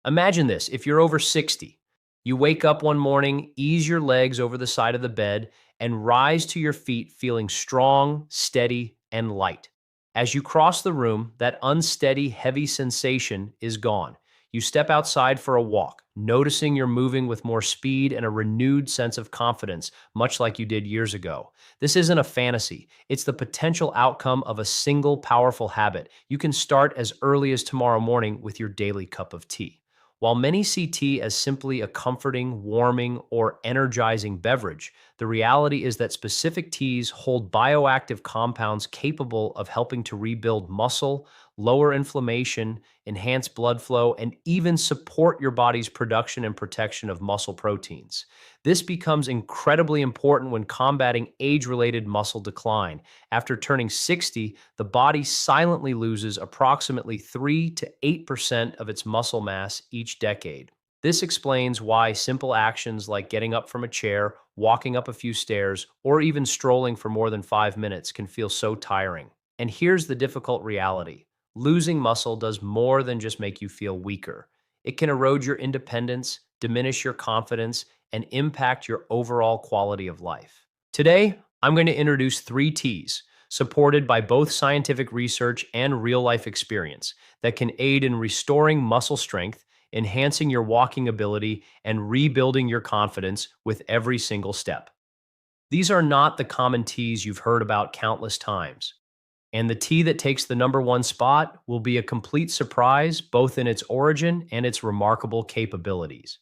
Imagine this, if you're over 60, you wake up one morning, ease your legs over the side of the bed, and rise to your feet feeling strong, steady, and light. As you cross the room, that unsteady, heavy sensation is gone. You step outside for a walk, noticing you're moving with more speed and a renewed sense of confidence, much like you did years ago. This isn't a fantasy, it's the potential outcome of a single powerful habit. You can start as early as tomorrow morning with your daily cup of tea. While many see tea as simply a comforting, warming, or energizing beverage, the reality is that specific teas hold bioactive compounds capable of helping to rebuild muscle, lower inflammation, enhance blood flow, and even support your body's production and protection of muscle proteins. This becomes incredibly important when combating age related muscle decline. After turning 60, the body silently loses approximately 3 to 8% of its muscle mass each decade. This explains why simple actions like getting up from a chair, walking up a few stairs, or even strolling for more than 5 minutes can feel so tiring. And here's the difficult reality: losing muscle does more than just make you feel weaker. It can erode your independence, diminish your confidence, and impact your overall quality of life. Today, I'm going to introduce three T's, supported by both scientific research and real life experience, that can aid in restoring muscle strength, enhancing your walking ability, and rebuilding your confidence with every single step. These are not the common teas you've heard about countless times. And the tea that takes the number one spot will be a complete surprise both in its origin and its remarkable capabilities.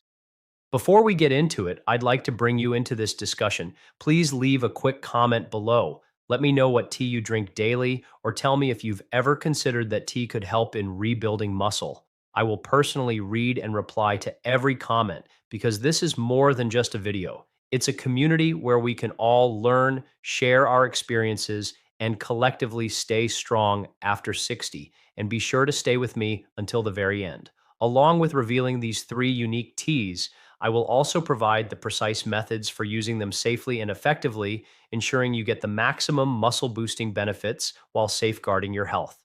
Before we get into it, I'd like to bring you into this discussion. Please leave a quick comment below. Let me know what tea you drink daily, or tell me if you've ever considered that tea could help in rebuilding muscle. I will personally read and reply to every comment because this is more than just a video. It's a community where we can all learn, share our experiences, and collectively stay strong after 60. And be sure to stay with me until the very end. Along with revealing these three unique teas, I will also provide the precise methods for using them safely and effectively, ensuring you get the maximum muscle boosting benefits while safeguarding your health.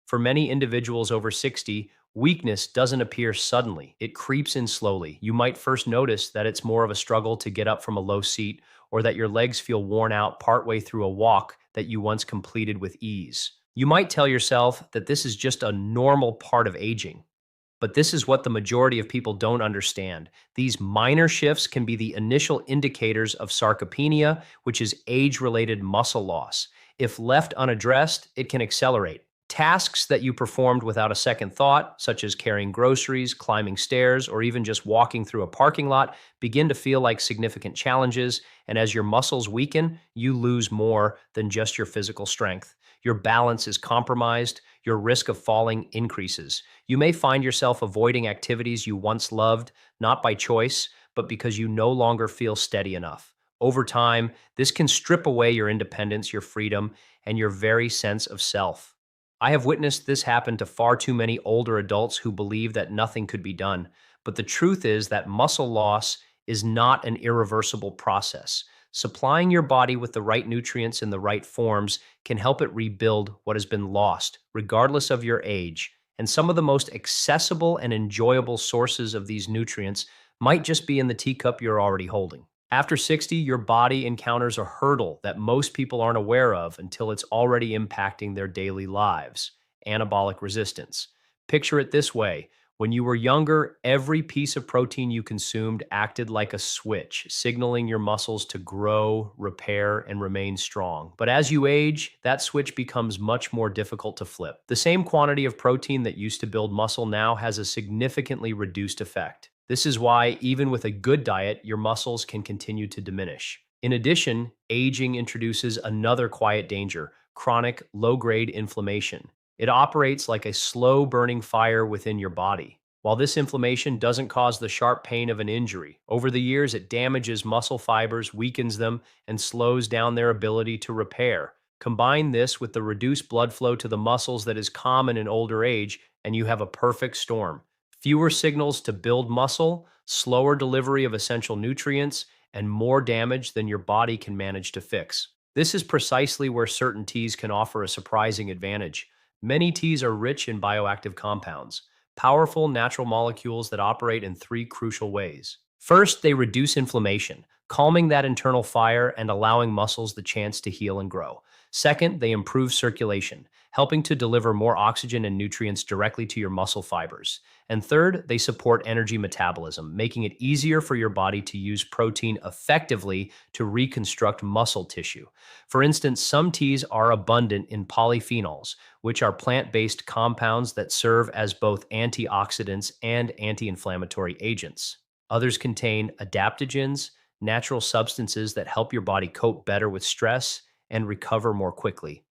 For many individuals over 60, weakness doesn't appear suddenly. It creeps in slowly. You might first notice that it's more of a struggle to get up from a low seat, or that your legs feel worn out partway through a walk that you once completed with ease. You might tell yourself that this is just a normal part of aging. But this is what the majority of people don't understand. These minor shifts can be the initial indicators of sarcopenia, which is age-related muscle loss. If left unaddressed, it can accelerate. Tasks that you performed without a second thought, such as carrying groceries, climbing stairs, or even just walking through a parking lot, begin to feel like significant challenges. And as your muscles weaken, you lose more than just your physical strength. Your balance is compromised, your risk of falling increases. You may find yourself avoiding activities you once loved, not by choice, but because you no longer feel steady enough. Over time, this can strip away your independence, your freedom, and your very sense of self. I have witnessed this happen to far too many older adults who believe that nothing could be done. But the truth is that muscle loss is not an irreversible process. Supplying your body with the right nutrients in the right forms can help it rebuild what has been lost, regardless of your age. And some of the most accessible and enjoyable sources of these nutrients might just be in the teacup you're already holding. After 60, your body encounters a hurdle that most people aren't aware of until it's already impacting their daily lives: anabolic resistance. Picture it this way: when you were younger, every piece of protein you consumed acted like a switch, signaling your muscles to grow, repair, and remain strong. But as you age, that switch becomes much more difficult to flip. The same quantity of protein that used to build muscle now has a significantly reduced effect. This is why, even with a good diet, your muscles can continue to diminish. In addition, aging introduces another quiet danger: chronic, low-grade inflammation. It operates like a slow burning fire within your body. While this inflammation doesn't cause the sharp pain of an injury, over the years it damages muscle fibers, weakens them, and slows down their ability to repair. Combine this with the reduced blood flow to the muscles that is common in older age, and you have a perfect storm. Fewer signals to build muscle, slower delivery of essential nutrients, and more damage than your body can manage to fix. This is precisely where certain teas can offer a surprising advantage. Many teas are rich in bioactive compounds, powerful natural molecules that operate in three crucial ways. First, they reduce inflammation, calming that internal fire and allowing muscles the chance to heal and grow. Second, they improve circulation, helping to deliver more oxygen and nutrients directly to your muscle fibers. And third, they support energy metabolism, making it easier for your body to use protein effectively to reconstruct muscle tissue. For instance, some teas are abundant in polyphenols, which are plant-based compounds that serve as both antioxidants and anti-inflammatory agents. Others contain adaptogens, natural substances that help your body cope better with stress and recover more quickly.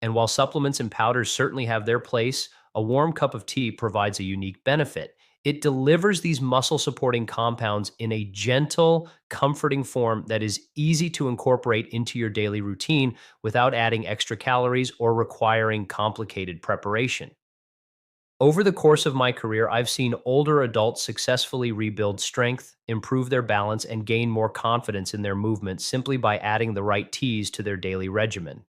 And while supplements and powders certainly have their place, a warm cup of tea provides a unique benefit. It delivers these muscle supporting compounds in a gentle, comforting form that is easy to incorporate into your daily routine without adding extra calories or requiring complicated preparation. Over the course of my career, I've seen older adults successfully rebuild strength, improve their balance, and gain more confidence in their movements simply by adding the right teas to their daily regimen.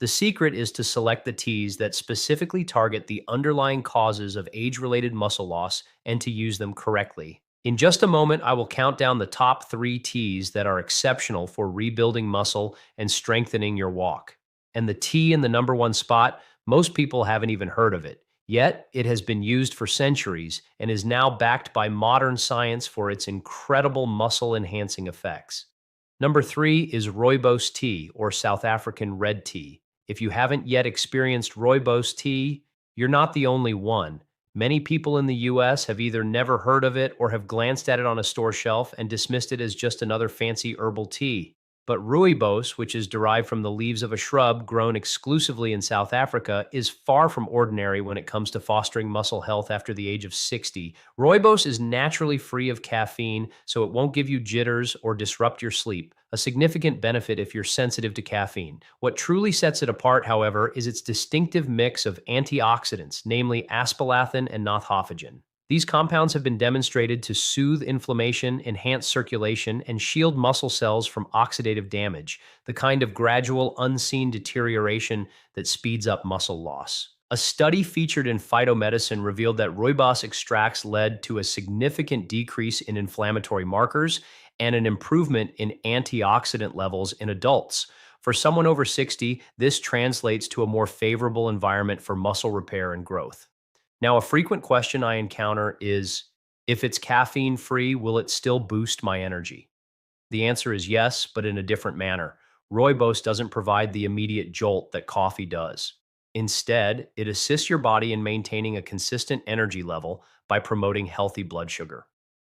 The secret is to select the teas that specifically target the underlying causes of age-related muscle loss and to use them correctly. In just a moment, I will count down the top 3 teas that are exceptional for rebuilding muscle and strengthening your walk. And the tea in the number one spot, most people haven't even heard of it. Yet, it has been used for centuries and is now backed by modern science for its incredible muscle-enhancing effects. Number 3 is rooibos tea, or South African red tea. If you haven't yet experienced rooibos tea, you're not the only one. Many people in the US have either never heard of it or have glanced at it on a store shelf and dismissed it as just another fancy herbal tea. But rooibos, which is derived from the leaves of a shrub grown exclusively in South Africa, is far from ordinary when it comes to fostering muscle health after the age of 60. Rooibos is naturally free of caffeine, so it won't give you jitters or disrupt your sleep, a significant benefit if you're sensitive to caffeine. What truly sets it apart, however, is its distinctive mix of antioxidants, namely aspalathin and nothofagin. These compounds have been demonstrated to soothe inflammation, enhance circulation, and shield muscle cells from oxidative damage, the kind of gradual, unseen deterioration that speeds up muscle loss. A study featured in Phytomedicine revealed that rooibos extracts led to a significant decrease in inflammatory markers and an improvement in antioxidant levels in adults. For someone over 60, this translates to a more favorable environment for muscle repair and growth. Now, a frequent question I encounter is, if it's caffeine-free, will it still boost my energy? The answer is yes, but in a different manner. Rooibos doesn't provide the immediate jolt that coffee does. Instead, it assists your body in maintaining a consistent energy level by promoting healthy blood sugar.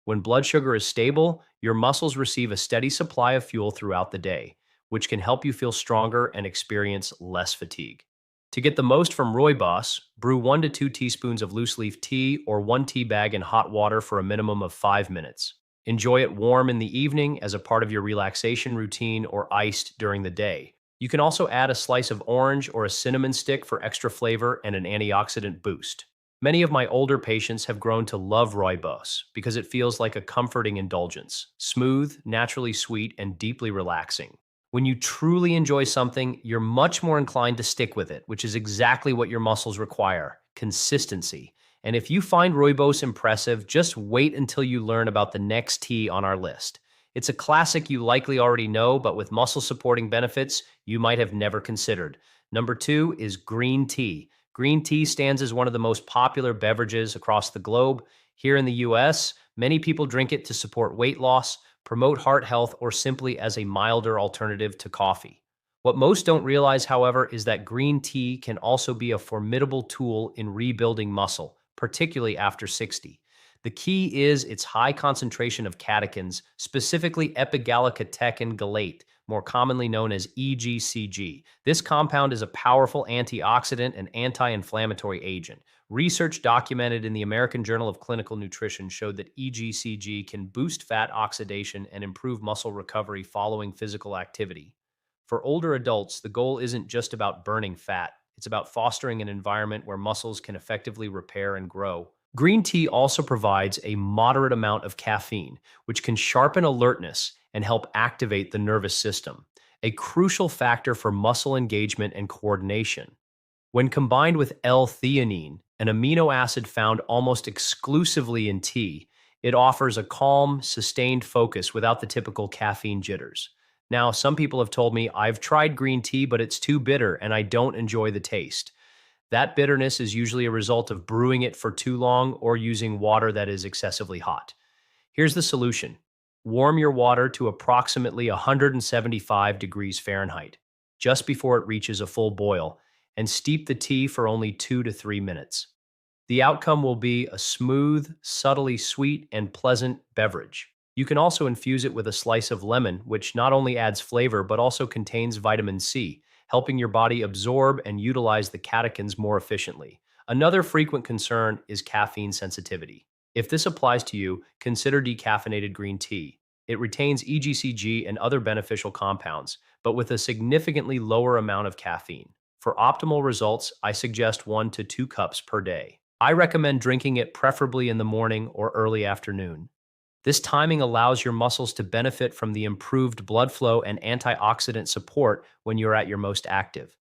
When blood sugar is stable, your muscles receive a steady supply of fuel throughout the day, which can help you feel stronger and experience less fatigue. To get the most from rooibos, brew 1 to 2 teaspoons of loose leaf tea or 1 tea bag in hot water for a minimum of 5 minutes. Enjoy it warm in the evening as a part of your relaxation routine or iced during the day. You can also add a slice of orange or a cinnamon stick for extra flavor and an antioxidant boost. Many of my older patients have grown to love rooibos because it feels like a comforting indulgence, smooth, naturally sweet, and deeply relaxing. When you truly enjoy something, you're much more inclined to stick with it, which is exactly what your muscles require: consistency. And if you find rooibos impressive, just wait until you learn about the next tea on our list. It's a classic you likely already know, but with muscle supporting benefits you might have never considered. Number 2 is green tea. Green tea stands as one of the most popular beverages across the globe. Here in the US, many people drink it to support weight loss, promote heart health, or simply as a milder alternative to coffee. What most don't realize, however, is that green tea can also be a formidable tool in rebuilding muscle, particularly after 60. The key is its high concentration of catechins, specifically epigallocatechin gallate, more commonly known as EGCG. This compound is a powerful antioxidant and anti-inflammatory agent. Research documented in the American Journal of Clinical Nutrition showed that EGCG can boost fat oxidation and improve muscle recovery following physical activity. For older adults, the goal isn't just about burning fat. It's about fostering an environment where muscles can effectively repair and grow. Green tea also provides a moderate amount of caffeine, which can sharpen alertness and help activate the nervous system, a crucial factor for muscle engagement and coordination. When combined with L-theanine, an amino acid found almost exclusively in tea. It offers a calm, sustained focus without the typical caffeine jitters. Now, some people have told me I've tried green tea, but it's too bitter and I don't enjoy the taste. That bitterness is usually a result of brewing it for too long or using water that is excessively hot. Here's the solution. Warm your water to approximately 175 degrees Fahrenheit, just before it reaches a full boil, and steep the tea for only 2 to 3 minutes. The outcome will be a smooth, subtly sweet, and pleasant beverage. You can also infuse it with a slice of lemon, which not only adds flavor but also contains vitamin C, helping your body absorb and utilize the catechins more efficiently. Another frequent concern is caffeine sensitivity. If this applies to you, consider decaffeinated green tea. It retains EGCG and other beneficial compounds, but with a significantly lower amount of caffeine. For optimal results, I suggest 1 to 2 cups per day. I recommend drinking it preferably in the morning or early afternoon. This timing allows your muscles to benefit from the improved blood flow and antioxidant support when you're at your most active.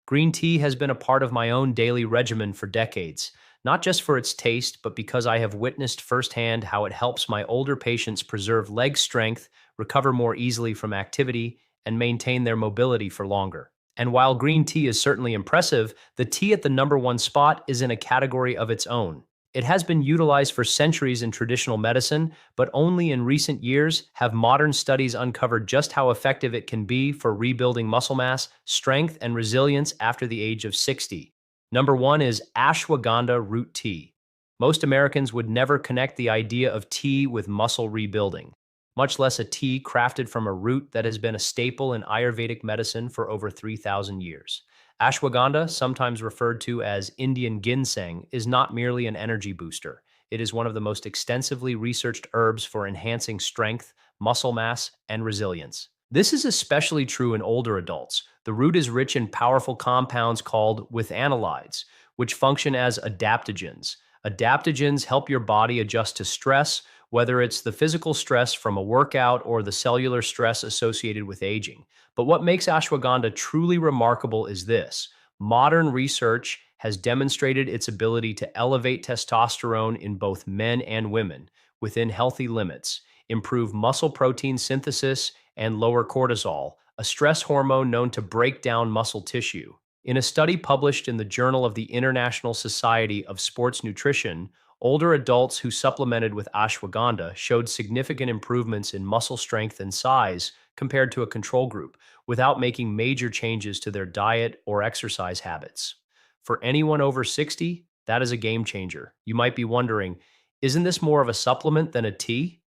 Green tea has been a part of my own daily regimen for decades, not just for its taste, but because I have witnessed firsthand how it helps my older patients preserve leg strength, recover more easily from activity, and maintain their mobility for longer. And while green tea is certainly impressive, the tea at the number one spot is in a category of its own. It has been utilized for centuries in traditional medicine, but only in recent years have modern studies uncovered just how effective it can be for rebuilding muscle mass, strength, and resilience after the age of 60. Number one is ashwagandha root tea. Most Americans would never connect the idea of tea with muscle rebuilding, much less a tea crafted from a root that has been a staple in Ayurvedic medicine for over 3,000 years. Ashwagandha, sometimes referred to as Indian ginseng, is not merely an energy booster. It is one of the most extensively researched herbs for enhancing strength, muscle mass, and resilience. This is especially true in older adults. The root is rich in powerful compounds called withanolides, which function as adaptogens. Adaptogens help your body adjust to stress, whether it's the physical stress from a workout or the cellular stress associated with aging. But what makes ashwagandha truly remarkable is this. Modern research has demonstrated its ability to elevate testosterone in both men and women within healthy limits, improve muscle protein synthesis, and lower cortisol, a stress hormone known to break down muscle tissue. In a study published in the Journal of the International Society of Sports Nutrition, older adults who supplemented with ashwagandha showed significant improvements in muscle strength and size compared to a control group without making major changes to their diet or exercise habits. For anyone over 60, that is a game changer. You might be wondering, isn't this more of a supplement than a tea?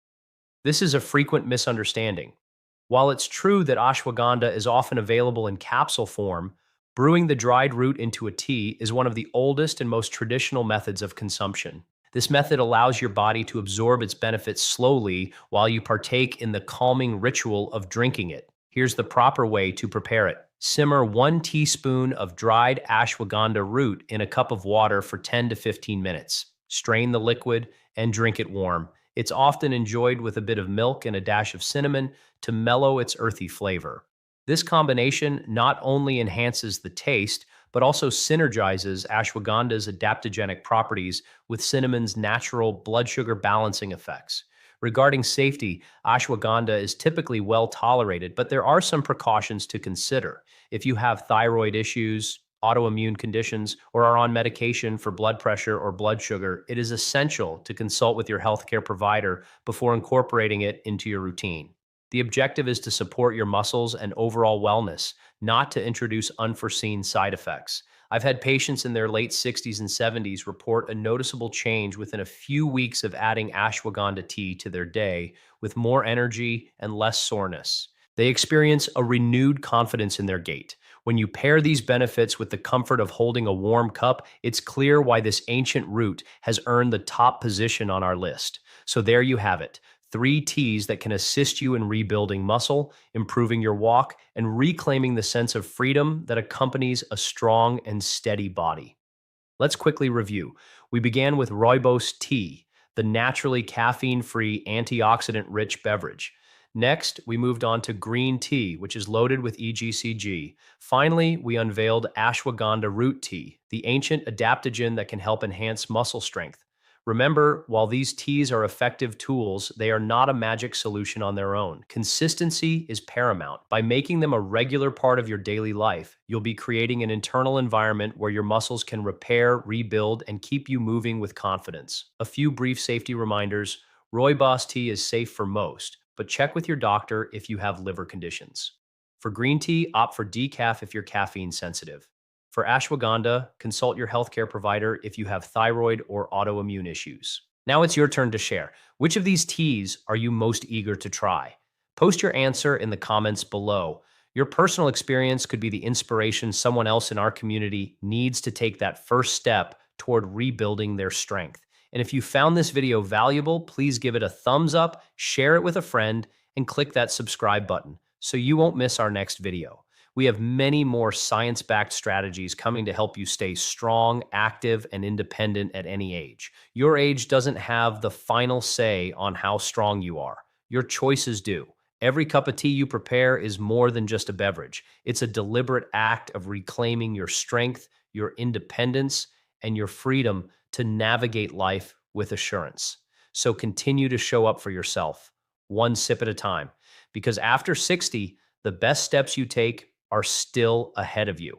This is a frequent misunderstanding. While it's true that ashwagandha is often available in capsule form, brewing the dried root into a tea is one of the oldest and most traditional methods of consumption. This method allows your body to absorb its benefits slowly while you partake in the calming ritual of drinking it. Here's the proper way to prepare it. Simmer 1 teaspoon of dried ashwagandha root in a cup of water for 10 to 15 minutes. Strain the liquid and drink it warm. It's often enjoyed with a bit of milk and a dash of cinnamon to mellow its earthy flavor. This combination not only enhances the taste, but also synergizes ashwagandha's adaptogenic properties with cinnamon's natural blood sugar balancing effects. Regarding safety, ashwagandha is typically well tolerated, but there are some precautions to consider. If you have thyroid issues, autoimmune conditions, or are on medication for blood pressure or blood sugar, it is essential to consult with your healthcare provider before incorporating it into your routine. The objective is to support your muscles and overall wellness, not to introduce unforeseen side effects. I've had patients in their late 60s and 70s report a noticeable change within a few weeks of adding ashwagandha tea to their day, with more energy and less soreness. They experience a renewed confidence in their gait. When you pair these benefits with the comfort of holding a warm cup, it's clear why this ancient root has earned the top position on our list. So there you have it. 3 teas that can assist you in rebuilding muscle, improving your walk, and reclaiming the sense of freedom that accompanies a strong and steady body. Let's quickly review. We began with rooibos tea, the naturally caffeine-free, antioxidant-rich beverage. Next, we moved on to green tea, which is loaded with EGCG. Finally, we unveiled ashwagandha root tea, the ancient adaptogen that can help enhance muscle strength. Remember, while these teas are effective tools, they are not a magic solution on their own. Consistency is paramount. By making them a regular part of your daily life, you'll be creating an internal environment where your muscles can repair, rebuild, and keep you moving with confidence. A few brief safety reminders. Rooibos tea is safe for most, but check with your doctor if you have liver conditions. For green tea, opt for decaf if you're caffeine sensitive. For ashwagandha, consult your healthcare provider if you have thyroid or autoimmune issues. Now it's your turn to share. Which of these teas are you most eager to try? Post your answer in the comments below. Your personal experience could be the inspiration someone else in our community needs to take that first step toward rebuilding their strength. And if you found this video valuable, please give it a thumbs up, share it with a friend, and click that subscribe button so you won't miss our next video. We have many more science-backed strategies coming to help you stay strong, active, and independent at any age. Your age doesn't have the final say on how strong you are. Your choices do. Every cup of tea you prepare is more than just a beverage. It's a deliberate act of reclaiming your strength, your independence, and your freedom to navigate life with assurance. So continue to show up for yourself, one sip at a time, because after 60, the best steps you take are still ahead of you.